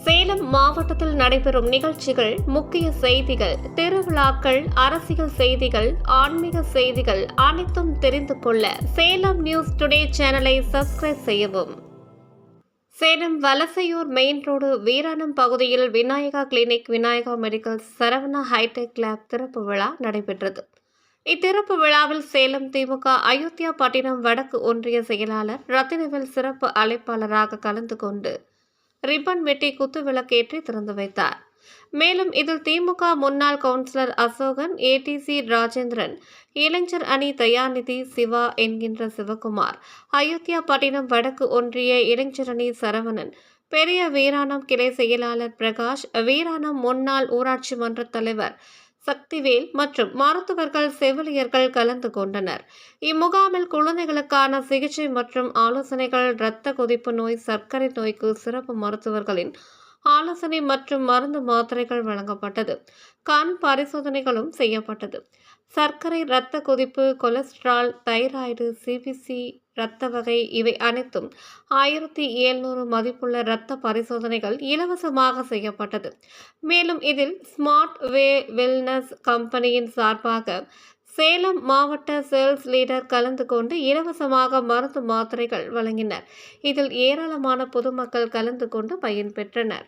சேலம் மாவட்டத்தில் நடைபெறும் நிகழ்ச்சிகள், முக்கிய செய்திகள், திருவிழாக்கள், அரசியல் செய்திகள், ஆன்மீக செய்திகள் அனைத்தும் தெரிந்து கொள்ள சேலம் நியூஸ் டுடே சேனலை சப்ஸ்கிரைப் செய்யவும். சேலம் வலசையூர் மெயின் ரோடு வீராணம் பகுதியில் Vinayaka clinic, Vinayaka medical, Saravana hitech lab திறப்பு விழா நடைபெற்றது. இத்திறப்பு விழாவில் சேலம் திமுக அயோத்தியா பட்டினம் வடக்கு ஒன்றிய செயலாளர் ரத்தினவேல் சிறப்பு அழைப்பாளராக கலந்து கொண்டு ரிப்பன் வெட்டி குத்துவிளக்கேற்றி திறந்து வைத்தார். மேலும் இதில் திமுக முன்னாள் கவுன்சிலர் அசோகன், ஏடிசி ராஜேந்திரன், இளைஞர் அணி தயாநிதி, சிவா என்கின்ற சிவகுமார், அயோத்தியா பட்டினம் வடக்கு ஒன்றிய இளைஞர் அணி சரவணன், பெரிய வீராணம் கிளை செயலாளர் பிரகாஷ், வீராணம் முன்னாள் ஊராட்சி மன்ற தலைவர் சக்திவேல் மற்றும் மருத்துவர்கள், செவிலியர்கள் கலந்து கொண்டனர். இம்முகாமில் குழந்தைகளுக்கான சிகிச்சை மற்றும் ஆலோசனைகள், இரத்த கொதிப்பு நோய், சர்க்கரை நோய்க்கு சிறப்பு மருத்துவர்களின் ஆலோசனை மற்றும் மருந்து மாத்திரைகள் வழங்கப்பட்டது. கண் பரிசோதனைகளும் செய்யப்பட்டது. சர்க்கரை, இரத்த கொதிப்பு, கொலஸ்ட்ரால், தைராய்டு, சிபிசி, இரத்த வகை இவை அனைத்தும் 1700 மதிப்புள்ள இரத்த பரிசோதனைகள் இலவசமாக செய்யப்பட்டது. மேலும் இதில் ஸ்மார்ட் வே வெல்னஸ் கம்பெனியின் சார்பாக சேலம் மாவட்ட சேல்ஸ் லீடர் கலந்து கொண்டு இலவசமாக மருந்து மாத்திரைகள் வழங்கினர். இதில் ஏராளமான பொதுமக்கள் கலந்து கொண்டு பயன்பெற்றனர்.